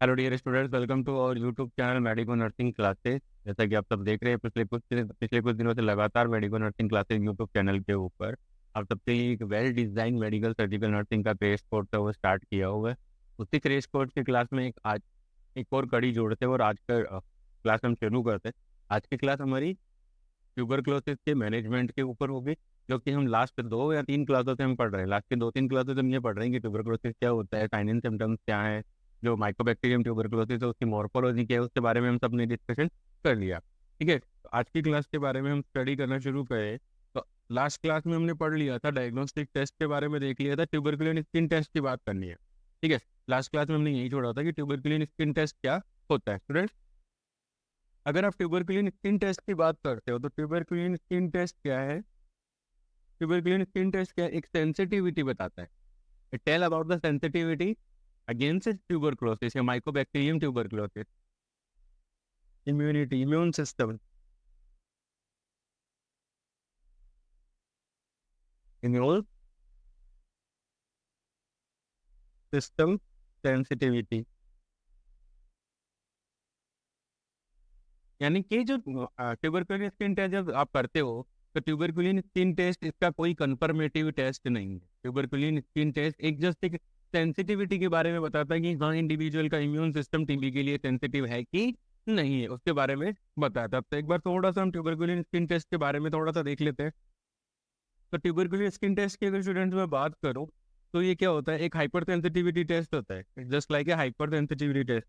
Hello dear students, welcome to our YouTube channel medico nursing classes. जैसा कि आप सब देख रहे हैं, पिछले कुछ दिनों से लगातार medico nursing classes YouTube channel के ऊपर आप सबके लिए एक well design medical surgical nursing का क्रेश कोर्स है वो स्टार्ट किया हुआ है। उसी क्रेश कोर्स की क्लास में एक और कड़ी जोड़ते हैं और आज का क्लास हम शुरू करते हैं। आज की क्लास हमारी ट्यूबरक्लोसिस के मैनेजमेंट के ऊपर होगी, जो कि हम लास्ट 2 या 3 क्लासों से हम पढ़ रहे हैं। लास्ट के 2-3 क्लासों से हम ये पढ़ रहे हैं कि ट्यूबरक्लोसिस क्या होता है, साइन एंड सिम्टम्स क्या है, जो माइकोबैक्टीरियम ट्यूबरक्लोसिस है उसकी मॉर्फोलॉजी क्या है, उसके बारे में हम सबने डिस्कशन कर लिया। ठीक है, तो आज की क्लास के बारे में हम स्टडी करना शुरू करें। तो लास्ट क्लास में हमने पढ़ लिया था, डायग्नोस्टिक टेस्ट के बारे में देख लिया था, ट्यूबरकुलिन स्किन टेस्ट की बात करनी है। ठीक है, लास्ट क्लास में हमने यही छोड़ा था कि ट्यूबरकुलिन स्किन टेस्ट क्या होता है। स्टूडेंट, अगर आप ट्यूबरकुलिन स्किन टेस्ट की बात करते हो तो ट्यूबरकुलिन स्किन टेस्ट क्या है? ट्यूबरकुलिन स्किन टेस्ट क्या है? एक सेंसिटिविटी बताता है। Tell about the sensitivity against tuberculosis या mycobacterium tuberculosis. Immunity, immune system, immune system sensitivity, यानी कि जो ट्यूबरकुलिन स्किन टेस्ट जब आप करते हो तो ट्यूबरकुलिन स्किन टेस्ट इसका कोई कंफर्मेटिव टेस्ट नहीं है। ट्यूबरकुलिन स्किन टेस्ट एक जस्ट एक सेंसिटिविटी के बारे में बताता है कि हाँ, इंडिविजुअल का इम्यून सिस्टम टीबी के लिए सेंसिटिव है कि नहीं है, उसके बारे में बताता है। तो एक बार थोड़ा सा हम ट्यूबरकुलिन स्किन टेस्ट के बारे में थोड़ा सा देख लेते हैं। तो ट्यूबरकुलिन स्किन टेस्ट की अगर स्टूडेंट्स में बात करूँ तो ये क्या होता है? एक हाइपर सेंसिटिविटी टेस्ट होता है, just like a hyper sensitivity test.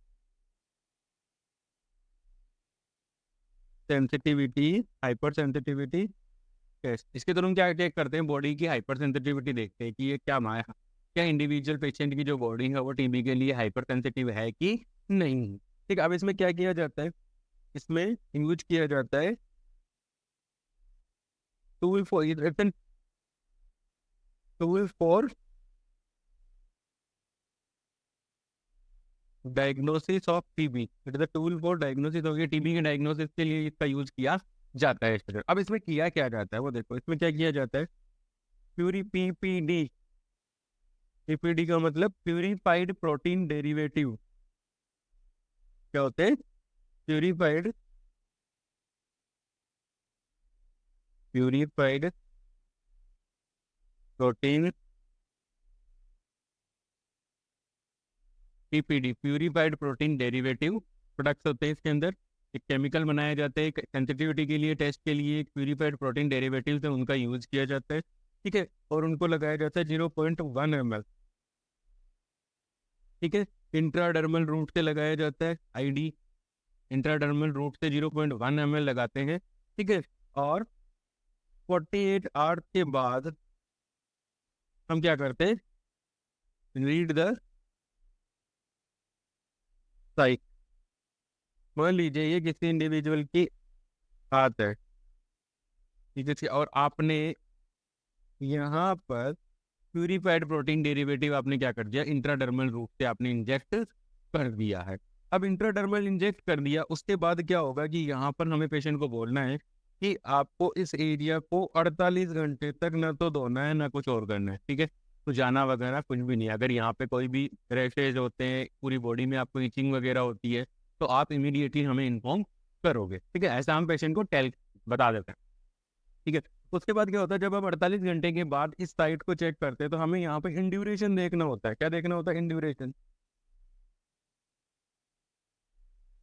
Sensitivity, hyper sensitivity test, इसके थ्रू हम क्या चेक करते हैं? बॉडी की हाइपर सेंसिटिविटी देखते हैं कि ये क्या इंडिविजुअल पेशेंट की जो बॉडी है वो टीबी के लिए हाइपर सेंसिटिव है कि नहीं। ठीक, अब इसमें क्या किया जाता है? इसमें यूज किया जाता है tool for tool for diagnosis of TB. It is the tool for diagnosis of TB के डायग्नोसिस के लिए इसका यूज किया जाता है स्टूडेंट। अब इसमें किया क्या जाता है वो देखो, इसमें क्या किया जाता है? प्यूरी पीपीडी, पीपीडी का मतलब प्यूरिफाइड प्रोटीन डेरिवेटिव। क्या होते हैं? Purified purified protein, PPD purified protein derivative products होते हैं इसके अंदर। एक केमिकल बनाया जाता है सेंसिटिविटी के लिए, टेस्ट के लिए, प्यूरिफाइड प्रोटीन डेरिवेटिव से उनका यूज किया जाता है। ठीक है, और उनको लगाया जाता है 0.1 ml। ठीक है, इंट्राडर्मल रूट से लगाया जाता है आईडी, इंट्राडर्मल रूट से 0.1 ml लगाते हैं। ठीक है, और 48 आवर्स के बाद हम क्या करते हैं? Read the site. मान लीजिए ये किसी इंडिविजुअल की हाथ है, ठीक है, और आपने यहाँ पर प्यूरिफाइड प्रोटीन डेरिवेटिव आपने क्या कर दिया? इंट्राडर्मल रूट से आपने इंजेक्ट कर दिया है। अब इंट्राडर्मल इंजेक्ट कर दिया, उसके बाद क्या होगा कि यहाँ पर हमें पेशेंट को बोलना है कि आपको इस एरिया को 48 घंटे तक ना तो धोना है ना कुछ और करना है। ठीक है, तो जाना वगैरह कुछ भी नहीं। अगर यहाँ पे कोई भी रैशेज होते हैं, पूरी बॉडी में आपको इचिंग वगैरह होती है, तो आप इमीडिएटली हमें इन्फॉर्म करोगे। ठीक है, ऐसा हम पेशेंट को टेल बता देते हैं। ठीक है, उसके बाद क्या होता है? जब आप 48 घंटे के बाद इस साइट को चेक करते हैं तो हमें यहाँ पे इंड्यूरेशन देखना होता है। क्या देखना होता है? इंड्यूरेशन।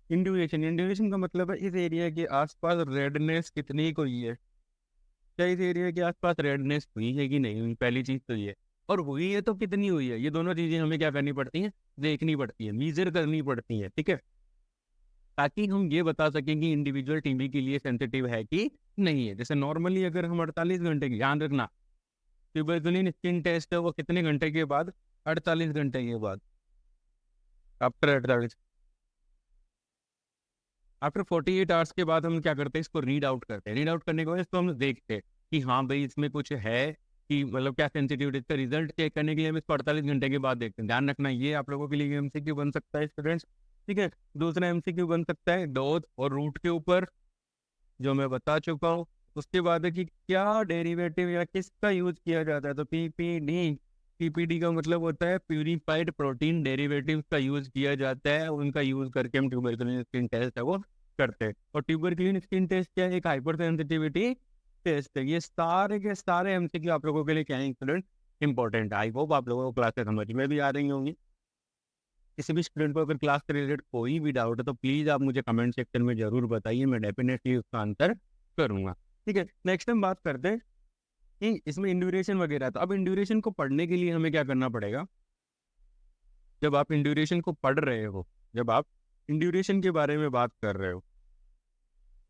इंड्यूरेशन, इंड्यूरेशन का मतलब है इस एरिया के आसपास रेडनेस कितनी हुई है। क्या इस एरिया के आसपास रेडनेस हुई है कि नहीं हुई? पहली चीज तो ये, और हुई है तो कितनी हुई है? ये दोनों चीजें हमें क्या करनी पड़ती हैं? देखनी पड़ती है, मीजर करनी पड़ती है। ठीक है, ताकि हम ये बता सकें कि इंडिविजुअल टीबी के लिए सेंसिटिव है कि नहीं है। जैसे नॉर्मली अगर हम 48 घंटे की, ध्यान रखना, ट्यूबरकुलिन स्किन टेस्ट है वो कितने घंटे के बाद? 48 घंटे के बाद। आफ्टर 48, आफ्टर 48 आवर्स के बाद हम क्या करते हैं? इसको रीड आउट करते हैं। रीड आउट करने के बाद इसको हम देखते हैं कि हाँ भाई इसमें कुछ है, कि मतलब क्या सेंसिटिविटी। इसका रिजल्ट चेक करने के लिए हम इसको 48 घंटे के बाद देखते हैं। ध्यान रखना, ये आप लोगों के लिए एमसीक्यू बन सकता है स्टूडेंट्स। ठीक है, दूसरा एमसीक्यू बन सकता है डोज और रूट के ऊपर, जो मैं बता चुका हूँ। उसके बाद है कि क्या डेरिवेटिव या किसका यूज किया जाता है, तो पीपीडी, पीपीडी का मतलब होता है प्यूरिफाइड प्रोटीन डेरिवेटिव्स का यूज किया जाता है, उनका यूज करके हम ट्यूबरकुलिन स्किन टेस्ट है वो करते हैं। और ट्यूबरकुलिन स्किन टेस्ट क्या है? एक हाइपर सेंसिटिविटी टेस्ट है। ये सारे के सारे एमसीक्यू आप लोगों के लिए क्या है स्टूडेंट इंपॉर्टेंट। आई होप आप लोगों को क्लासेस समझ में भी आ रही होंगी। किसी भी स्टूडेंट को अगर क्लास से रिलेटेड कोई भी डाउट है तो प्लीज आप मुझे कमेंट सेक्शन में जरूर बताइए, मैं डेफिनेटली उसका आंसर करूंगा। ठीक है, नेक्स्ट हम बात करते हैं कि इसमें इंड्यूरेशन वगैरह। तो अब इंड्यूरेशन को पढ़ने के लिए हमें क्या करना पड़ेगा? जब आप इंड्यूरेशन को पढ़ रहे हो, जब आप इंड्यूरेशन के बारे में बात कर रहे हो,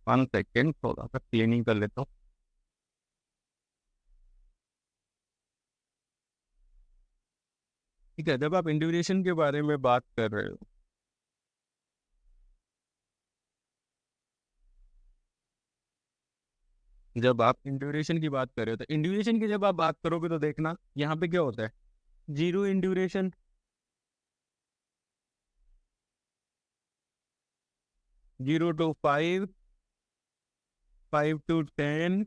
1 सेकेंड थोड़ा सा क्लीनिंग कर लेता हूँ। ठीक है, जब आप इंड्यूरेशन के बारे में बात कर रहे हो, जब आप इंड्यूरेशन की बात कर रहे हो तो इंड्यूरेशन की जब आप बात करोगे तो देखना यहाँ पे क्या होता है, जीरो इंड्यूरेशन, 0 to 5, 5 to 10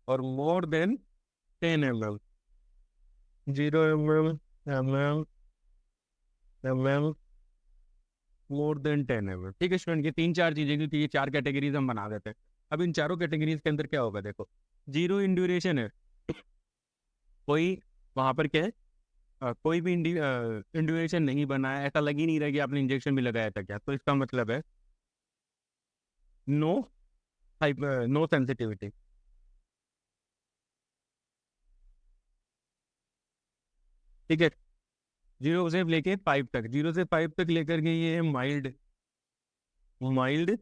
और more than 10 mm, 0 mm, mm, more than 10 mm। ठीक है स्टूडेंट, ये 3-4 चीजें, क्योंकि ये 4 कैटेगरीज हम बना देते हैं। अब इन चारों कैटेगरीज के अंदर क्या होगा, देखो जीरो इंड्यूरेशन है, कोई वहां पर क्या है, कोई भी इंड्यूरेशन नहीं बना है, ऐसा लग ही नहीं रहा कि आपने इंजेक्शन भी लगाया था क्या, तो इसका मतलब है नो नो सेंसिटिविटी। ठीक है, 0 से 5 तक, 0 से 5 तक लेकर के ये है माइल्ड, माइल्ड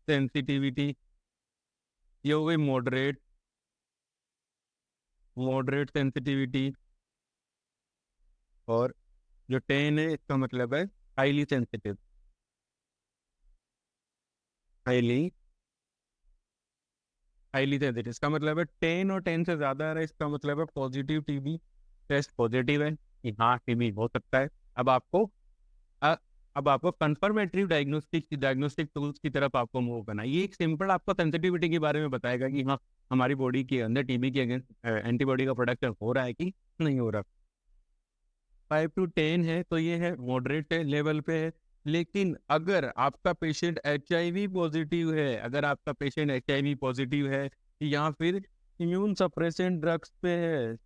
सेंसिटिविटी। ये हो गई मॉडरेट, मॉडरेट सेंसिटिविटी। और जो 10 है इसका मतलब है highly sensitive, highly highly sensitive. इसका मतलब है 10 और 10 से ज्यादा आ रहा है, इसका मतलब है पॉजिटिव टीबी टेस्ट पॉजिटिव है कि हाँ टीबी हो सकता है। अब आपको अ, अब आपको कंफर्मेटरी डायग्नोस्टिक टूल्स की तरफ आपको मूव करना है। ये एक सिंपल आपको सेंसिटिविटी के बारे में बताएगा कि हाँ हमारी बॉडी के अंदर टीबी के अगेंस्ट एंटीबॉडी का प्रोडक्शन हो रहा है कि नहीं हो रहा। 5 to 10 है तो ये है मॉडरेट लेवल पे है। लेकिन अगर आपका पेशेंट HIV पॉजिटिव है, अगर आपका पेशेंट HIV पॉजिटिव है या फिर इम्यून सप्रेसेंट ड्रग्स पे है,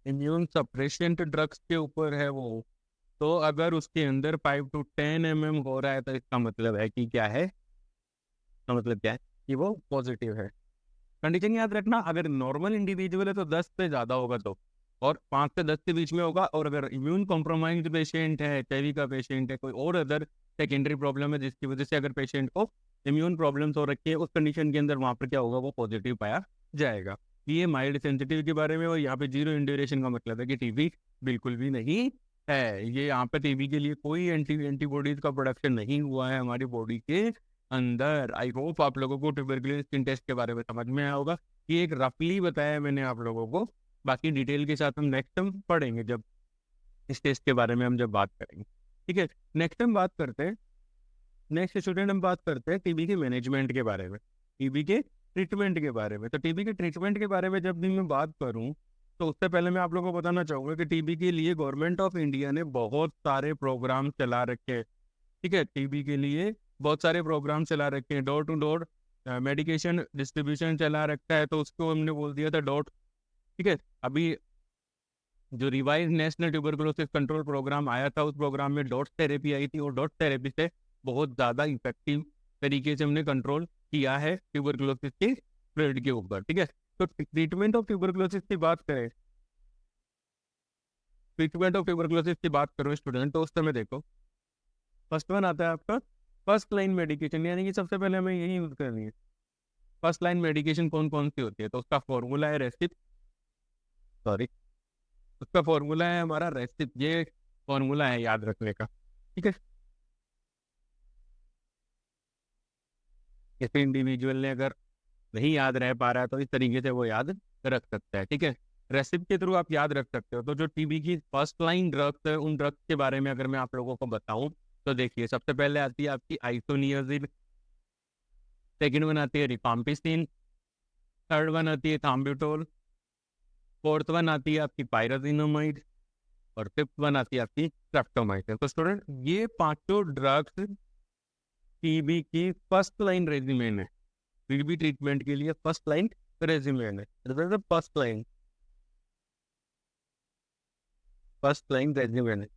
इम्यून सप्रेसेंट ड्रग्स के ऊपर है वो, तो अगर उसके अंदर 5 to 10 mm हो रहा है तो इसका मतलब है कि क्या है, इसका मतलब क्या है कि वो पॉजिटिव है। कंडीशन याद रखना, अगर नॉर्मल इंडिविजुअल है तो 10 से ज्यादा होगा तो, और 5 से 10 के बीच में होगा। और अगर इम्यून कॉम्प्रोमाइज्ड पेशेंट है, HIV का पेशेंट है, कोई और अदर सेकेंडरी प्रॉब्लम है जिसकी वजह से अगर पेशेंट को इम्यून प्रॉब्लम्स हो रखी है, उस कंडीशन के अंदर वहां पर क्या होगा, वो पॉजिटिव पाया जाएगा। ये माइल्ड सेंसिटिव के बारे में। और यहाँ पे जीरो इंड्यूरेशन का मतलब है कि टीबी बिल्कुल भी नहीं है। ये यहाँ पे टीबी के लिए कोई एंटीबॉडीज का प्रोडक्शन नहीं हुआ है हमारी बॉडी के अंदर। आई होप आप लोगों को ट्यूबरकुलोसिस स्किन टेस्ट के बारे में समझ में आया होगा। ये एक रफली बताया मैंने आप लोगों को, बाकी डिटेल के साथ हम नेक्स्ट टाइम पढ़ेंगे जब इस टेस्ट के बारे में हम जब बात करेंगे। ठीक है, नेक्स्ट टाइम बात करते हैं, नेक्स्ट स्टूडेंट हम बात करते हैं टीबी के मैनेजमेंट के बारे में, टीबी के ट्रीटमेंट के बारे में। तो टीबी के ट्रीटमेंट के बारे में जब भी मैं बात करूं तो उससे पहले मैं आप लोगों को बताना चाहूंगा कि टीबी के लिए गवर्नमेंट ऑफ इंडिया ने बहुत सारे प्रोग्राम चला रखे हैं। ठीक है, टीबी के लिए बहुत सारे प्रोग्राम चला रखे हैं, door to door medication distribution चला रखा है, तो उसको हमने बोल दिया था डॉट। ठीक है, अभी जो revise national tuberculosis control programme आया था उस प्रोग्राम में डॉट थेरेपी आई थी, और डॉट थेरेपी से बहुत ज़्यादा इफेक्टिव तरीके से हमने कंट्रोल किया है ट्यूबरकुलोसिस के स्प्रेड के ऊपर। ठीक है, तो ट्रीटमेंट ऑफ ट्यूबरकुलोसिस की बात करें, ट्रीटमेंट ऑफ ट्यूबरकुलोसिस की बात करो स्टूडेंट, तो उस समय देखो फर्स्ट वन आता है आपका फर्स्ट लाइन मेडिकेशन, यानी कि सबसे पहले हमें यही यूज करनी है। फर्स्ट लाइन मेडिकेशन कौन कौन सी होती है, तो उसका फॉर्मूला है रेसिप, सॉरी, उसका फॉर्मूला है हमारा रेसिप, ये फॉर्मूला है याद रखने का। ठीक है, किसी इंडिविजुअल ने अगर नहीं याद रह पा रहा है तो इस तरीके से वो याद रख सकता है। ठीक है, रेसिप के थ्रू आप याद रख सकते हो। तो जो टीबी की फर्स्ट लाइन ड्रग्स है, उन ड्रग्स के बारे में अगर मैं आप लोगों को बताऊं तो देखिए सबसे पहले आती है आपकी आइसोनियाजिन, सेकेंड वन आती है रिफाम्पिसिन, थर्ड वन आती है थाम्ब्यूटोल, फोर्थ वन आती है आपकी पायराजिनामाइड, और फिफ्थ वन आती है आपकी स्ट्रेप्टोमाइसिन। तो स्टूडेंट ये पांचों ड्रग्स टीबी की फर्स्ट लाइन रेजिमेन है, टीबी ट्रीटमेंट के लिए फर्स्ट लाइन रेजिमेन है। फर्स्ट लाइन रेजिमेन है।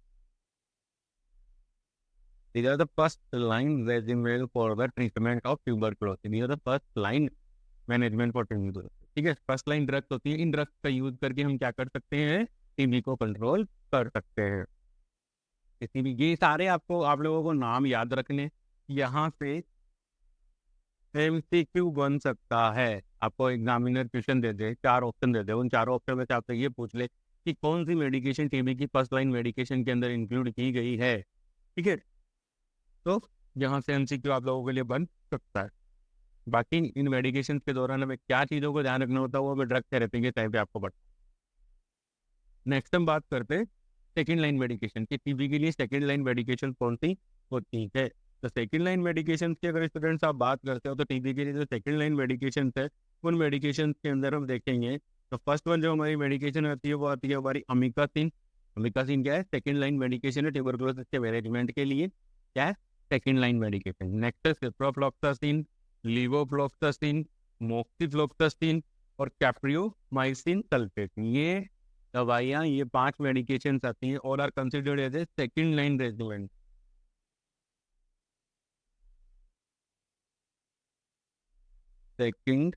These are the first line regimen for the treatment of tuberculosis. These are the first line management for tuberculosis. ठीक है, first line drugs होती है, इन drugs का use करके हम क्या कर सकते हैं, टीबी को कंट्रोल कर सकते हैं। टीबी ये सारे आपको, आप लोगों को नाम याद रखने, यहाँ से एमसीक्यू बन सकता है। आपको एग्जामिनर क्वेश्चन दे दे, 4 ऑप्शन दे दे, उन चारों ऑप्शन में से आपसे ये पूछ ले कि कौन सी मेडिकेशन टीबी की फर्स्ट लाइन मेडिकेशन के अंदर इंक्लूड की गई है। ठीक है, तो यहाँ से एमसीक्यू आप लोगों के लिए बन सकता है। बाकी इन मेडिकेशन के दौरान हमें क्या चीज़ों को ध्यान रखना होता है वो हमें ड्रग थेरेपी के टाइम पे आपको बता। नेक्स्ट हम बात करते हैं सेकेंड लाइन मेडिकेशन की। टीबी के लिए सेकेंड लाइन मेडिकेशन कौन सी होती है। तो सेकेंड लाइन मेडिकेशन की अगर स्टूडेंट्स आप बात करते हो तो टीबी के लिए जो सेकेंड लाइन मेडिकेशन है उन मेडिकेशन के अंदर हम देखेंगे तो फर्स्ट वन जो हमारी मेडिकेशन आती है वो आती है हमारी अमिकासिन। अमिकासिन क्या है, सेकेंड लाइन मेडिकेशन है ट्यूबरकुलोसिस के मैनेजमेंट के लिए, क्या है, सेकेंड लाइन मेडिकेशन। नेक्स्ट है सिप्रोफ्लॉक्सासिन, लीवोफ्लॉक्सासिन, मोक्सिफ्लॉक्सासिन और कैप्रियोमाइसिन सल्फेट। ये दवाइयाँ, ये 5 मेडिकेशन आती हैं और are considered as a second line regiment. Second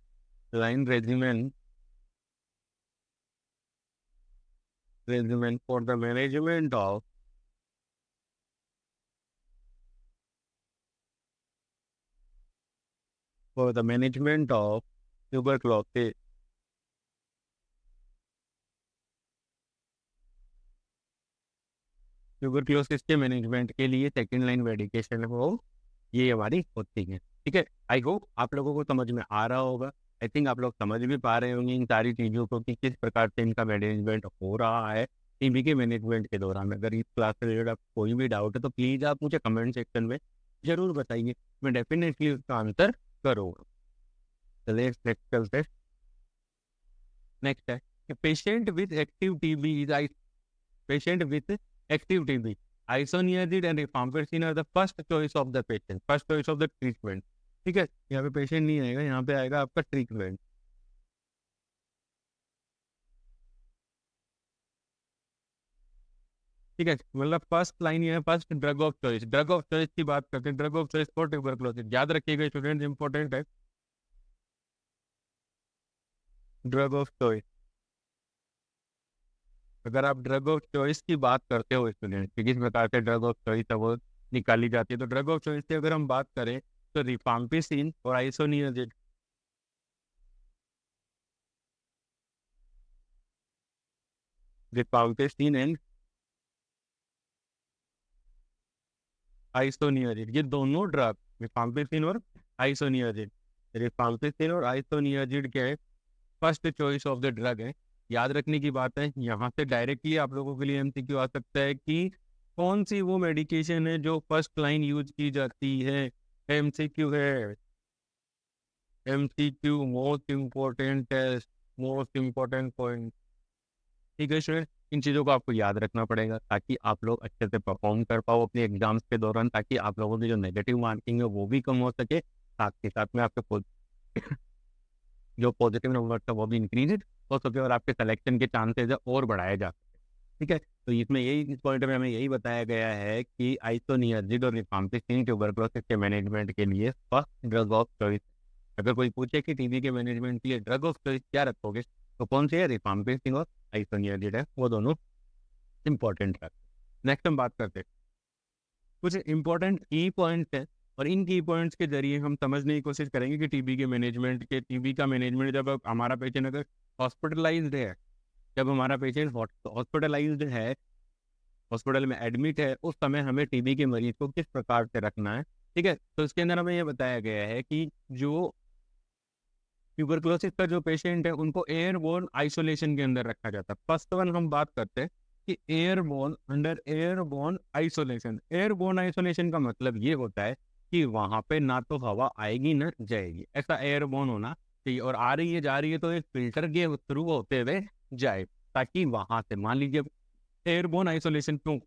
line regiment for the management of tuberculosis. Tuberculosis के मैनेजमेंट के लिए सेकेंड लाइन मेडिकेशन वो ये हमारी होती है। ठीक है, आई होप आप लोगों को समझ में आ रहा होगा। आई थिंक आप लोग समझ भी पा रहे होंगे इन सारी चीज़ों को कि किस प्रकार से इनका मैनेजमेंट हो रहा है टीबी के मैनेजमेंट के दौरान। अगर इस क्लास से रिलेटेड आपको कोई भी डाउट है तो प्लीज़ आप मुझे कमेंट सेक्शन में जरूर बताइए, मैं डेफिनेटली उसका आंसर करूँगा। चलिए नेक्स्ट चलते हैं। नेक्स्ट है patient with active TB is patient with active TB, isoniazid and rifampicin are the first choice of the patient, first choice of the treatment। ठीक है, यहाँ पे पेशेंट नहीं आएगा, यहाँ पे आएगा आपका ट्रीटमेंट। ठीक है, मतलब फर्स्ट लाइन ये है, first drug of choice. Drug of choice की बात करते हैं, drug of choice for tuberculosis. याद रखिएगा स्टूडेंट, इंपॉर्टेंट है ड्रग ऑफ चॉइस। अगर आप ड्रग ऑफ चॉइस की बात करते हो स्टूडेंट कि किस प्रकार से ड्रग ऑफ चॉइस है वो निकाली जाती है, तो ड्रग ऑफ चॉइस से अगर हम बात करें तो रिफाम्पिसिन और आइसोनियाजिड। रिफाम्पिसिन एंड आइसोनियाजिड, ये दोनों ड्रग, रिफाम्पिसिन और आइसोनियाजिड, रिफाम्पिसिन और आइसोनियाजिड के first choice of the drug है। याद रखने की बात है, यहाँ से डायरेक्टली आप लोगों के लिए एमसीक्यू आ सकता है कि कौन सी वो मेडिकेशन है जो फर्स्ट लाइन यूज की जाती है। एमसीक्यू है, MCQ most important test, most important point. ठीक है स्टूडेंट, इन चीज़ों को आपको याद रखना पड़ेगा ताकि आप लोग अच्छे से परफॉर्म कर पाओ अपने एग्जाम्स के दौरान, ताकि आप लोगों की जो नेगेटिव मार्किंग है वो भी कम हो सके, साथ के साथ में आपके जो पॉजिटिव नंबर था वो भी इंक्रीज हो सके और आपके सिलेक्शन के चांसेस और बढ़ाए जा सके। ठीक है, तो इसमें यही, इस पॉइंट में हमें यही बताया गया है कि आइसोनियाजिड और रिफाम्पिसिन ट्यूबरकुलोसिस के मैनेजमेंट के लिए फर्स्ट ड्रग ऑफ चॉइस। अगर कोई पूछे कि टीबी के मैनेजमेंट के लिए ड्रग ऑफ चॉइस क्या रखोगे तो कौन सी है, रिफाम्पिसिन और आइसोनियाजिड है, वो दोनों इंपॉर्टेंट है। नेक्स्ट हम बात करते हैं कुछ इंपॉर्टेंट की पॉइंट्स है और इन की पॉइंट्स के जरिए हम समझने की कोशिश करेंगे कि टीबी के मैनेजमेंट के, टीबी का मैनेजमेंट जब हमारा पेशेंट अगर हॉस्पिटलाइज्ड है, जब हमारा पेशेंट हॉस्पिटलाइज्ड है, हॉस्पिटल में एडमिट है, उस समय हमें टीबी के मरीज को किस प्रकार से रखना है। ठीक है, तो इसके अंदर हमें यह बताया गया है कि जो ट्यूबरकुलोसिस का जो पेशेंट है उनको एयरबोर्न आइसोलेशन के अंदर रखा जाता है। फर्स्ट वन हम बात करते हैं कि airborne, under airborne isolation. Airborne isolation का मतलब ये होता है कि वहां पे ना तो हवा आएगी ना जाएगी, ऐसा एयरबोर्न होना चाहिए, और आ रही है जा रही है तो एक फिल्टर के थ्रू होते हुए जाए, ताकि वहां से मान लीजिए एयरबोर्न आइसोलेशन क्यों,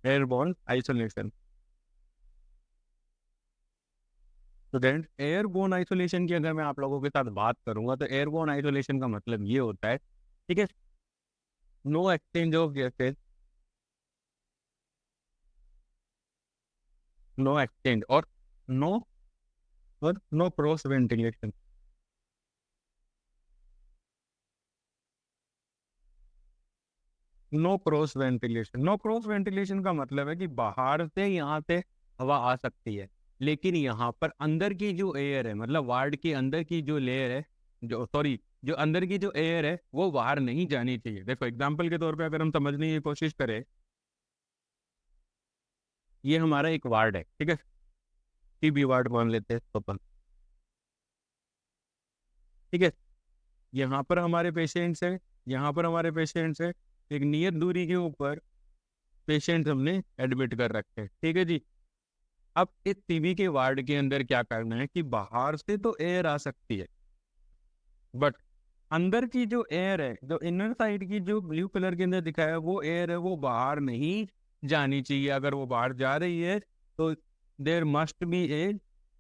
airborne isolation, student airborne isolation की अगर मैं आप लोगों के साथ बात करूंगा तो एयरबोर्न आइसोलेशन का मतलब ये होता है, ठीक है, no exchange of gases, no exchange no और no cross ventilation, no cross ventilation, no cross ventilation का मतलब है कि बाहर से यहाँ से हवा आ सकती है, लेकिन यहाँ पर अंदर की जो एयर है, मतलब वार्ड के अंदर की जो लेयर है, जो सॉरी जो अंदर की जो एयर है वो बाहर नहीं जानी चाहिए। देखो एग्जाम्पल के तौर पे अगर हम समझने की कोशिश करें, ये हमारा एक वार्ड है, ठीक है, टीबी वार्ड मान लेते हैं तो अपन, ठीक है, यहाँ पर हमारे पेशेंट्स हैं, यहाँ पर हमारे पेशेंट्स हैं, एक नियत दूरी के ऊपर पेशेंट हमने एडमिट कर रखे हैं, ठीक है जी। अब इस टीबी के वार्ड के अंदर क्या करना है कि बाहर से तो एयर आ सकती है, बट अंदर की जो एयर है, जो इनर साइड की जो ब्लू कलर के अंदर दिखाया है वो एयर है, वो बाहर नहीं जानी चाहिए। अगर वो बाहर जा रही है तो there must be a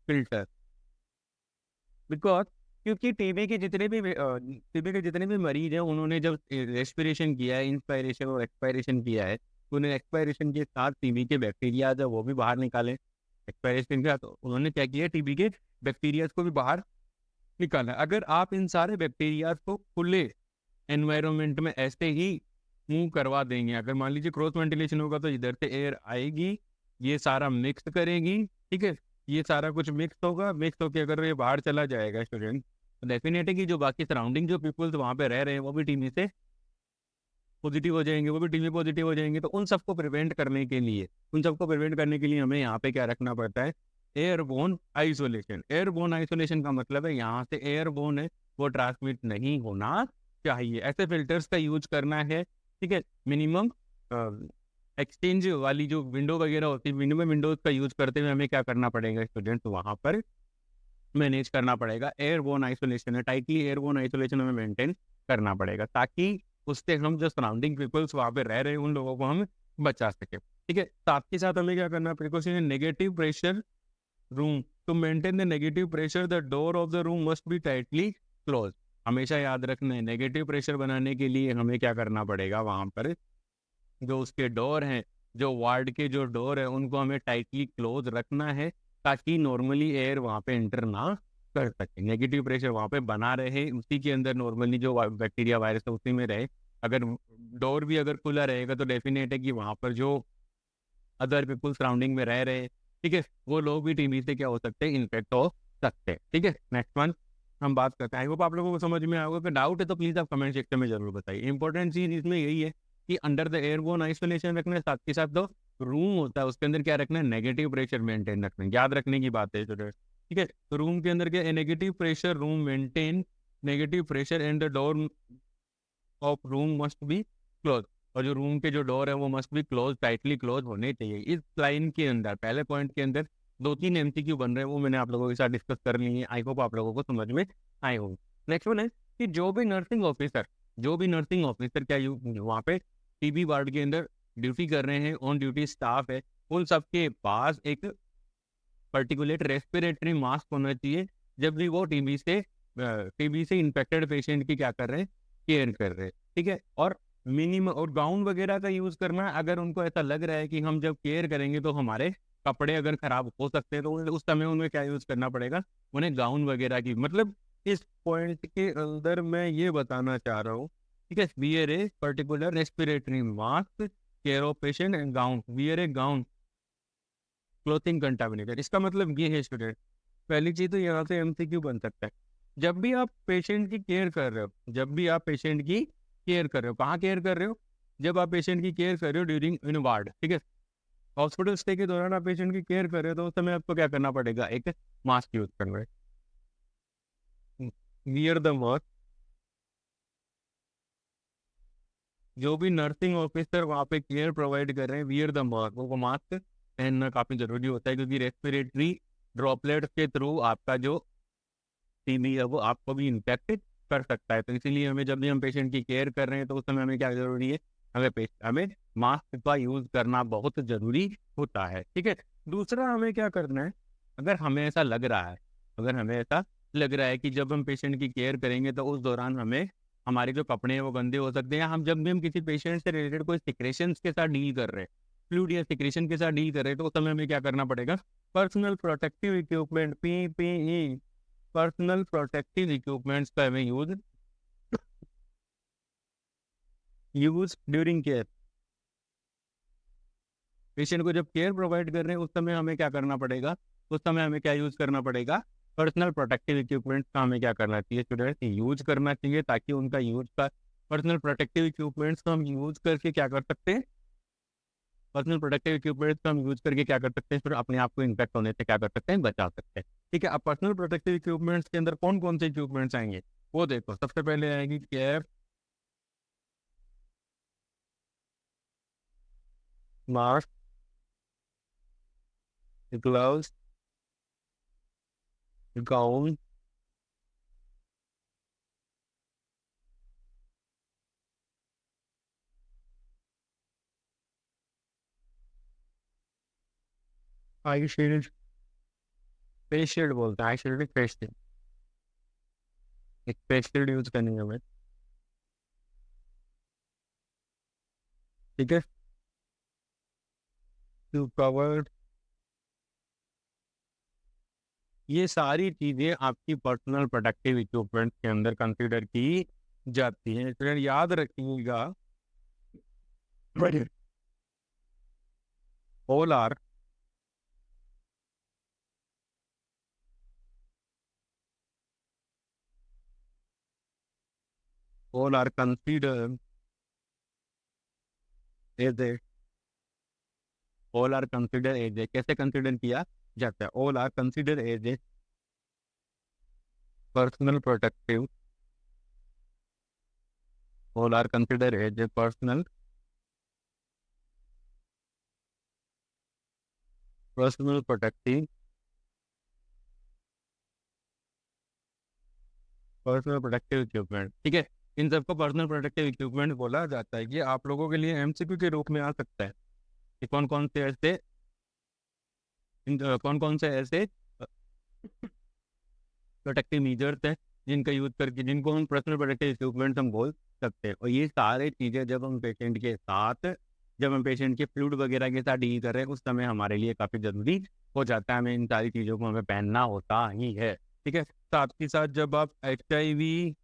filter, because क्योंकि टीबी के जितने भी मरीज हैं उन्होंने जब रेस्पिरेशन किया है, इंस्पायरेशन और एक्सपायरेशन किया है, तो उन्हें एक्सपायरेशन के साथ टीबी के बैक्टीरिया है वो भी बाहर निकाले, एक्सपायरेशन के साथ उन्होंने क्या किया, टीबी के बैक्टीरिया को भी बाहर निकाला। अगर आप इन सारे बैक्टीरिया को खुले एनवायरनमेंट में ऐसे ही मूव करवा देंगे, अगर मान लीजिए क्रॉस वेंटिलेशन होगा तो इधर से एयर आएगी, ये सारा मिक्स करेगी, ठीक है, ये सारा कुछ मिक्स होगा, मिक्स होकर अगर ये बाहर चला जाएगा स्टूडेंट, तो डेफिनेट है कि जो बाकी सराउंडिंग जो पीपल्स वहाँ पे रह रहे हैं वो भी टीबी से पॉजिटिव हो जाएंगे, वो भी टीबी पॉजिटिव हो जाएंगे। तो उन सबको प्रिवेंट करने के लिए, उन सबको प्रिवेंट करने के लिए हमें यहाँ पे क्या रखना पड़ता है, एयरबोर्न आइसोलेशन। एयरबोर्न आइसोलेशन का मतलब है यहाँ से एयरबोर्न है वो ट्रांसमिट नहीं होना चाहिए, ऐसे फिल्टर्स का यूज करना है, ठीक है। मिनिमम एक्सचेंज वाली जो विंडो वगैरह होती है, मिनिमम विंडोज का यूज करते हुए हमें क्या करना पड़ेगा स्टूडेंट, वहाँ पर मैनेज करना पड़ेगा, एयरबोर्न आइसोलेशन है, टाइटली एयरबोर्न आइसोलेशन हमें मेंटेन करना पड़ेगा, ताकि उससे हम जो सराउंडिंग पीपल्स वहाँ पे रह रहे हैं उन लोगों को हम बचा सके, ठीक है। साथ के साथ हमें क्या करना है, precaution, negative pressure room, to maintain the negative pressure the door of the room must be tightly close. हमेशा याद रखना है, नेगेटिव प्रेशर बनाने के लिए हमें क्या करना पड़ेगा, वहां पर जो उसके डोर हैं, जो वार्ड के जो डोर है उनको हमें टाइटली क्लोज रखना है, ताकि नॉर्मली एयर वहाँ पे एंटर ना कर सके, नेगेटिव प्रेशर वहाँ पे बना रहे, उसी के अंदर नॉर्मली जो बैक्टीरिया वायरस है उसी में रहे। अगर डोर भी अगर खुला रहेगा तो डेफिनेट है कि वहाँ पर जो अदर पीपल सराउंडिंग में रह रहे हैं, ठीक है, वो लोग भी टीबी से क्या हो सकते हैं, इन्फेक्ट हो सकते हैं, ठीक है। नेक्स्ट वन हम बात करते हैं, आई होप आप लोगों को समझ में आएगा, कि डाउट है तो प्लीज आप कमेंट सेक्शन में जरूर बताइए। इंपॉर्टेंट चीज इसमें यही है कि अंडर द एयरबोर्न आइसोलेशन रखना है, साथ के साथ दो रूम होता है उसके अंदर क्या रखना है, नेगेटिव प्रेशर मेंटेन रखना है, याद रखने की बात है स्टूडेंट, ठीक है। तो रूम के अंदर क्या, negative pressure room maintain, negative pressure and the door of room must be close, और जो रूम के जो डोर है वो must be close, tightly close होने चाहिए। इस लाइन के अंदर पहले पॉइंट के अंदर दो तीन एमसीक्यू बन रहे हैं, वो मैंने आप लोगों के साथ डिस्कस कर लिए हैं, आई होप आप लोगों को समझ में आए होंगे। नेक्स्ट वन है कि जो भी नर्सिंग ऑफिसर क्या वहाँ पे टीबी वार्ड के अंदर ड्यूटी कर रहे हैं, ऑन ड्यूटी स्टाफ है, उन सबके पास एक पर्टिकुलर रेस्पिरेटरी मास्क होना चाहिए, जब भी वो टीबी से इन्फेक्टेड पेशेंट की क्या कर रहे हैं, केयर कर रहे हैं, ठीक है। और मिनिमम और गाउन वगैरह का यूज करना है, अगर उनको ऐसा लग रहा है कि हम जब केयर करेंगे तो हमारे कपड़े अगर खराब हो सकते हैं तो उस समय उन्हें क्या यूज करना पड़ेगा, उन्हें गाउन वगैरह की, मतलब इस पॉइंट के अंदर मैं ये बताना चाह रहा हूँ, ठीक है, wear a particular respiratory mask, care of patient and gown, wear A gown clothing contaminated. इसका मतलब ये है स्टूडेंट, पहली चीज तो यहाँ से एमसीक्यू बन सकता है, जब भी आप पेशेंट की केयर कर रहे हो, जब भी आप पेशेंट की केयर कर रहे हो, कहाँ केयर कर रहे हो, जब आप पेशेंट की केयर कर रहे हो ड्यूरिंग इन वार्ड, ठीक है, हॉस्पिटल स्टे के दौरान आप पेशेंट की केयर कर रहे हो तो उस समय आपको क्या करना पड़ेगा, एक मास्क यूज करना है, वियर द मास्क, जो भी नर्सिंग ऑफिसर वहाँ पे केयर प्रोवाइड कर रहे हैं, वियर द मास्क, वो मास्क पहनना काफ़ी ज़रूरी होता है, क्योंकि रेस्पिरेटरी ड्रॉपलेट्स के थ्रू आपका जो टीबी है वो आपको भी इन्फेक्ट कर सकता है। तो इसीलिए हमें जब भी हम पेशेंट की केयर कर रहे हैं तो उस समय हमें क्या ज़रूरी है, हमें मास्क का यूज़ करना बहुत ज़रूरी होता है। ठीक है, दूसरा हमें क्या करना है, अगर हमें ऐसा लग रहा है, अगर हमें ऐसा लग रहा है कि जब हम पेशेंट की केयर करेंगे तो उस दौरान हमें हमारे जो कपड़े हैं वो गंदे हो सकते हैं, हम जब भी हम किसी पेशेंट से रिलेटेड कोई सिक्रेशंस के साथ डील कर रहे हैं, फ्लूइड या सिक्रेशन के साथ डील कर रहे हैं, तो उस समय हमें क्या करना पड़ेगा, personal protective equipment PPE, personal protective equipments का हमें use use during care. Patient को जब केयर प्रोवाइड कर रहे हैं उस समय हमें क्या करना पड़ेगा, उस समय हमें क्या यूज करना पड़ेगा, पर्सनल प्रोटेक्टिव इक्विपमेंट्स का हमें क्या करना चाहिए स्टूडेंट्स, यूज करना चाहिए, ताकि उनका यूज का पर्सनल प्रोटेक्टिव इक्विपमेंट्स का हम यूज करके क्या कर सकते हैं, पर्सनल प्रोटेक्टिव इक्विपमेंट्स का हम यूज करके क्या कर सकते हैं, फिर अपने आप को इन्फेक्ट होने से क्या कर सकते हैं, बचा सकते हैं। ठीक है, अब पर्सनल प्रोटेक्टिव इक्विपमेंट्स के अंदर कौन कौन से इक्विपमेंट्स आएंगे, वो देखो, सबसे पहले आएगी कैप, मास्क, ग्लव्स, गाउन, आई शील्ड, फेस शील्ड बोलते हैं, आई शील्ड फेस शील्ड, एक फेस शील्ड यूज करनी है हमें। ठीक है, टू कवर, ये सारी चीजें आपकी पर्सनल प्रोटेक्टिव इक्विपमेंट के अंदर कंसीडर की जाती हैं। स्टूडेंट याद रखिएगा, all are all are consider as a, all are consider as a, कैसे कंसीडर किया जाता है, all are consider as a personal protective, all are consider as a personal personal protective, personal protective equipment. ठीक है, इन सबको personal protective equipment बोला जाता है। ये आप लोगों के लिए एमसीक्यू के रूप में आ सकता है कि कौन कौन से ऐसे प्रोटेक्टिव मेजर्स हैं जिनका यूज करके, जिनको हम पर्सनल प्रोटेक्टिव इक्विपमेंट हम बोल सकते हैं। और ये सारे चीज़ें जब हम पेशेंट के फ्लूइड वगैरह के साथ डील कर रहे हैं उस समय हमारे लिए काफ़ी ज़रूरी हो जाता है, हमें इन सारी चीज़ों को हमें पहनना होता ही है। ठीक है, साथ ही साथ जब आप HIV,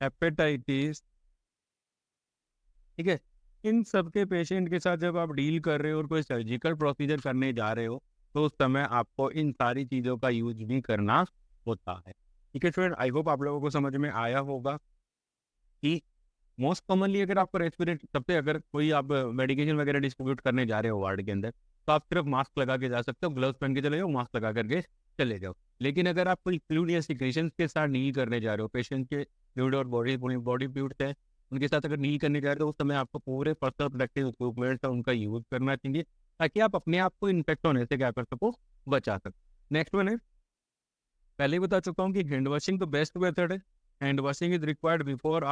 हेपेटाइटिस, ठीक है, इन सब के पेशेंट के साथ जब आप डील कर रहे हो और कोई सर्जिकल प्रोसीजर करने जा रहे हो तो उस समय आपको इन सारी चीज़ों का यूज भी करना होता है। ठीक है स्टूडेंट, आई होप आप लोगों को समझ में आया होगा कि मोस्ट कॉमनली अगर आपको रेस्पिरेट सबसे, अगर कोई आप मेडिकेशन वगैरह डिस्ट्रीब्यूट करने जा रहे हो वार्ड के अंदर, तो आप सिर्फ मास्क लगा के जा सकते हो, ग्लव्स पहन के चले जाओ, मास्क लगा करके चले जाओ। लेकिन अगर आप कोई फ्लूइड या सिक्रेशन के साथ डील करने जा रहे हो, पेशेंट के फ्लूइड और बॉडी बॉडी फ्लूइड्स है उनके साथ अगर डील करने जा रहे हो, तो उस समय आपको पूरे पर्सनल प्रोटेक्टिव इक्विपमेंट्स उनका यूज करना चाहिए, ताकि आप अपने आप को इन्फेक्ट होने से क्या कर सको, बचा सको। नेक्स्ट वन है, पहले ही बता चुका हूँ कि हैंड वॉशिंग तो बेस्ट मेथड है। Hand washing is required before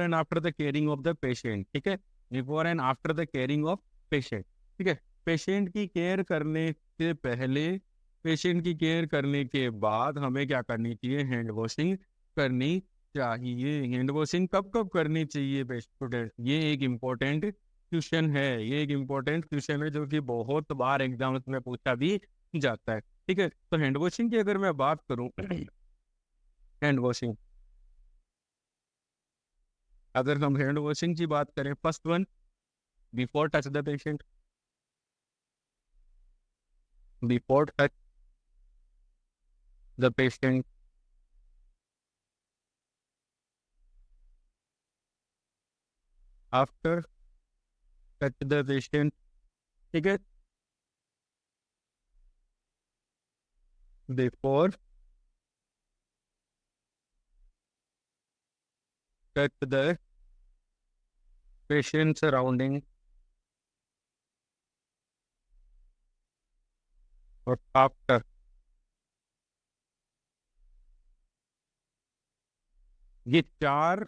and after the caring of the patient. ठीक है, before and after the caring of patient. ठीक है, पेशेंट की केयर करने से पहले, पेशेंट की केयर करने के बाद हमें क्या करनी चाहिए, हैंड वॉशिंग करनी चाहिए। हैंड वॉशिंग कब कब करनी चाहिए स्टूडेंट, ये एक इम्पोर्टेंट क्वेश्चन है, ये एक इम्पोर्टेंट क्वेश्चन है जो कि बहुत बार एग्जाम्स में पूछा भी जाता है। ठीक है, तो हैंड वॉशिंग की अगर मैं बात करूं, हैंड वॉशिंग, अगर हम हैंड वॉशिंग की बात करें, first one, before touch the patient, before touch the patient, after touch the patient. ठीक है, before touch the patient surrounding और आफ्टर। ये 4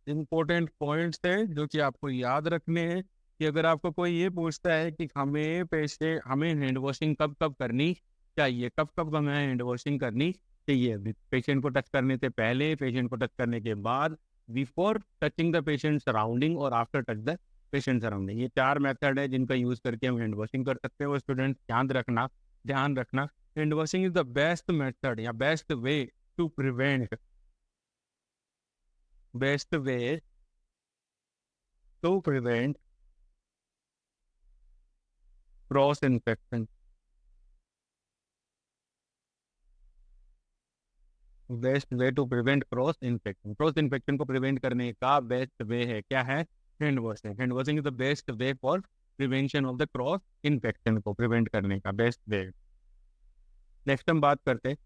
इंपॉर्टेंट पॉइंट्स हैं जो कि आपको याद रखने हैं कि अगर आपको कोई ये पूछता है कि हमें हैंड वॉशिंग कब कब करनी चाहिए, कब कब हमें हैंड वॉशिंग करनी चाहिए, पेशेंट को टच करने से पहले, पेशेंट को टच करने के बाद, before touching the patient surrounding और after touch the patient surrounding, ये 4 मेथड है जिनका यूज करके हम हैंड वॉशिंग कर सकते हैं। वो स्टूडेंट ध्यान रखना hand washing is the best method या best way to prevent cross infection. Best way to prevent cross infection को प्रिवेंट करने का बेस्ट वे है क्या है? Hand washing. Hand washing is the best way for prevention of the cross infection को prevent करने का बेस्ट वे। Next हम बात करते हैं,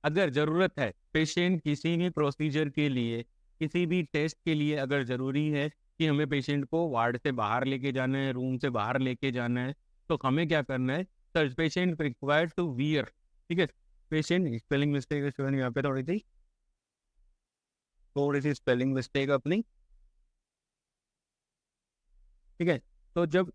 अगर जरूरत है पेशेंट किसी भी प्रोसीजर के लिए, किसी भी टेस्ट के लिए अगर जरूरी है कि हमें पेशेंट को वार्ड से बाहर लेके जाना है, रूम से बाहर लेके जाना है, तो हमें क्या करना है? Sir patient required to wear, ठीक है, पेशेंट स्पेलिंग मिस्टेक है स्टूडेंट यहाँ पे थोड़ी सी स्पेलिंग मिस्टेक अपनी, ठीक है। तो जब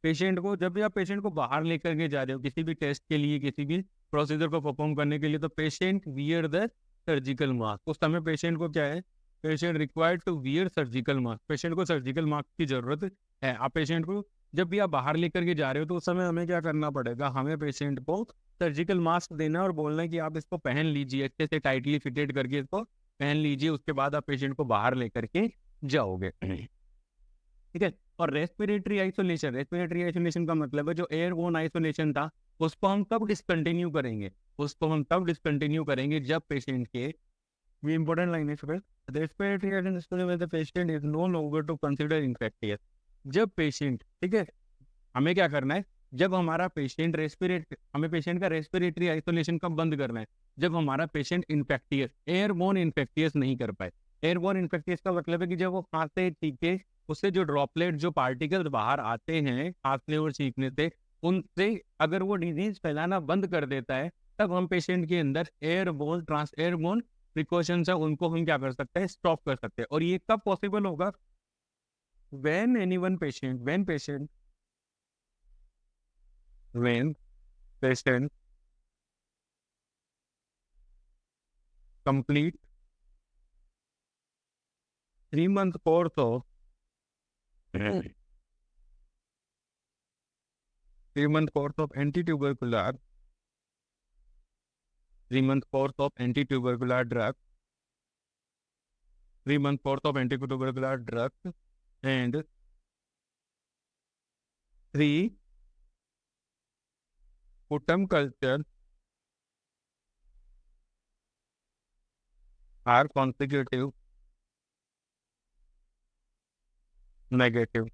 भी आप पेशेंट को बाहर लेकर के जा रहे हो किसी भी टेस्ट के लिए, किसी भी प्रोसीजर को परफॉर्म करने के लिए, तो patient wear the surgical mask. उस समय पेशेंट को क्या है? Patient required to wear surgical mask. Patient को सर्जिकल मास्क की जरूरत है। आप पेशेंट को जब भी आप बाहर लेकर के जा रहे हो तो उस समय हमें क्या करना पड़ेगा? हमें पेशेंट को सर्जिकल मास्क देना और बोलना है कि आप इसको पहन लीजिए, अच्छे से टाइटली फिटेड करके इसको पहन लीजिए, उसके बाद आप पेशेंट को बाहर लेकर के जाओगे, ठीक है। और रेस्पिरेटरी आइसोलेशन का मतलब है जो एयरबोर्न आइसोलेशन था उसको हम तब डिसकंटिन्यू करेंगे जब पेशेंट के, ये इंपॉर्टेंट लाइन है, रेस्पिरेटरी आइसोलेशन में the patient is no longer to consider infectious. जब पेशेंट, ठीक है, हमें क्या करना है? जब हमारा पेशेंट हमें पेशेंट का रेस्पिरेटरी आइसोलेशन कब बंद करना है? जब हमारा पेशेंट इन्फेक्टियस, एयरबोर्न इन्फेक्टियस नहीं कर पाए। एयरबोर्न इन्फेक्टियस का मतलब है कि जब वो खांसते छींके उससे जो ड्रॉपलेट, जो पार्टिकल्स बाहर आते हैं खांसने और छींकने से, उनसे अगर वो डिजीज फैलाना बंद कर देता है, तब हम पेशेंट के अंदर एयरबोर्न प्रिकॉशंस है उनको हम क्या कर सकते हैं? स्टॉप कर सकते हैं। और ये कब पॉसिबल होगा? when patient complete 3-month course of 3-month course of anti-tubercular 3-month course of anti-tubercular drug 3-month course of anti-tubercular drug and 3 Putum culture are consecutive negative.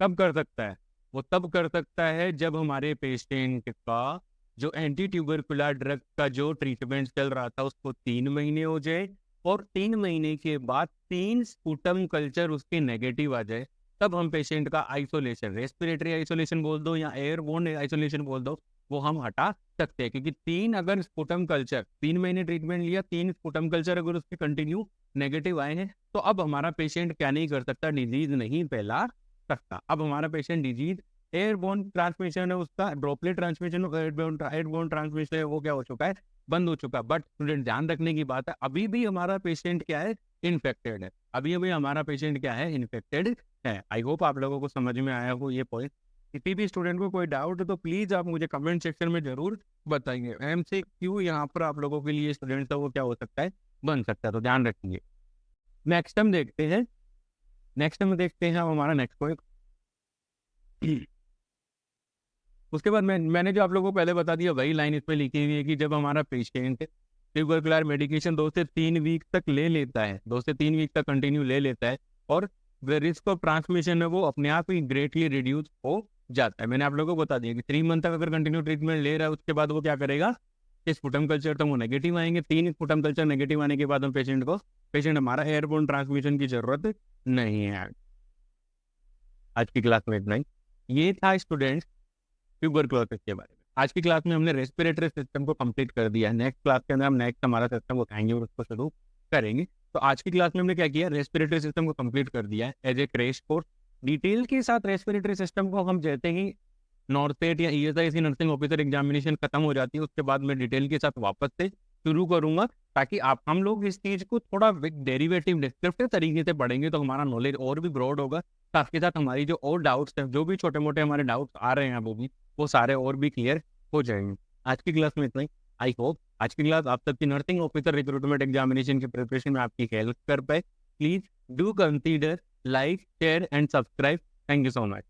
कब कर सकता है? वो तब कर सकता है जब हमारे पेशेंट का जो एंटी ट्यूबरकुलर ड्रग का जो ट्रीटमेंट चल रहा था उसको 3 महीने हो जाए और 3 महीने के बाद 3 स्पुटम कल्चर उसके नेगेटिव आ जाए, तब हम पेशेंट का आइसोलेशन, रेस्पिरेटरी आइसोलेशन बोल दो या एयरबोर्न आइसोलेशन बोल दो, वो हम हटा सकते हैं। क्योंकि 3 अगर स्पुटम कल्चर, 3 महीने ट्रीटमेंट लिया, 3 स्पुटम कल्चर अगर उसके कंटिन्यू नेगेटिव आए हैं, तो अब हमारा पेशेंट क्या नहीं कर सकता? डिजीज नहीं फैला सकता। अब हमारा पेशेंट डिजीज, एयरबोर्न ट्रांसमिशन है उसका, ड्रॉपलेट ट्रांसमिशन, एयरबोर्न ट्रांसमिशन है, वो क्या हो चुका है? बंद हो चुका। बट स्टूडेंट ध्यान रखने की बात है, अभी भी हमारा पेशेंट क्या है? इन्फेक्टेड है। अभी हमारा पेशेंट क्या है? इन्फेक्टेड है। आई होप आप लोगों को समझ में आया हो ये पॉइंट। किसी भी स्टूडेंट को कोई डाउट है तो प्लीज आप मुझे कमेंट सेक्शन में जरूर बताएंगे। MCQ यहाँ पर आप लोगों के लिए स्टूडेंट वो क्या हो सकता है? बन सकता है, तो ध्यान रखेंगे। नेक्स्ट हम देखते हैं हमारा नेक्स्ट पॉइंट। उसके बाद मैंने जो आप लोगों को पहले बता दिया वही लाइन इस पे लिखी हुई है कि जब हमारा पेशेंट ट्यूबरकुलर मेडिकेशन 2 से 3 वीक तक ले लेता है, 2 से 3 वीक तक कंटिन्यू ले लेता है, और द रिस्क ऑफ ट्रांसमिशन है वो अपने आप ही ग्रेटली रिड्यूस हो जाता है। मैंने आप लोगों को बता दिया कि 3 मंथ तक अगर कंटिन्यू ट्रीटमेंट ले रहा है, उसके बाद वो क्या करेगा? के स्पुटम कल्चर तो वो नेगेटिव आएंगे, 3 स्पुटम कल्चर नेगेटिव आने के बाद हम पेशेंट हमारा एयरबोर्न ट्रांसमिशन की जरूरत नहीं है। आज की क्लास में इतना ही। ये था स्टूडेंट्स ट्यूबरक्लोसिस के बारे में। आज की क्लास में हमने रेस्पिरेटरी सिस्टम को कंप्लीट कर दिया। नेक्स्ट क्लास के अंदर हम नेक्स्ट हमारा सिस्टम उठाएंगे और उसको शुरू करेंगे। तो आज की क्लास में हमने क्या किया, रेस्पिरेटरी सिस्टम को कंप्लीट कर दिया है as a crash course. Detail के साथ रेस्पिरेटरी सिस्टम को हम जैसे ही नॉर्सेट या ईएसआईसी नर्सिंग ऑफिसर एग्जामिनेशन खत्म हो जाती है उसके बाद मैं डिटेल के साथ वापस से शुरू करूंगा, ताकि आप हम लोग इस चीज को थोड़ा डेरिवेटिव डिस्क्रिप्टिव तरीके से पढ़ेंगे तो हमारा नॉलेज और भी ब्रॉड होगा। साथ के साथ हमारी जो और डाउट्स हैं, जो भी छोटे मोटे हमारे डाउट्स आ रहे हैं वो सारे और भी क्लियर हो जाएंगे। आज की क्लास में इतना ही। आई होप आज की क्लास आप सबकी नर्सिंग ऑफिसर रिक्रूटमेंट एग्जामिनेशन की प्रिपरेशन में आपकी हेल्प कर पाए। Please do consider like, share and subscribe. Thank you so much.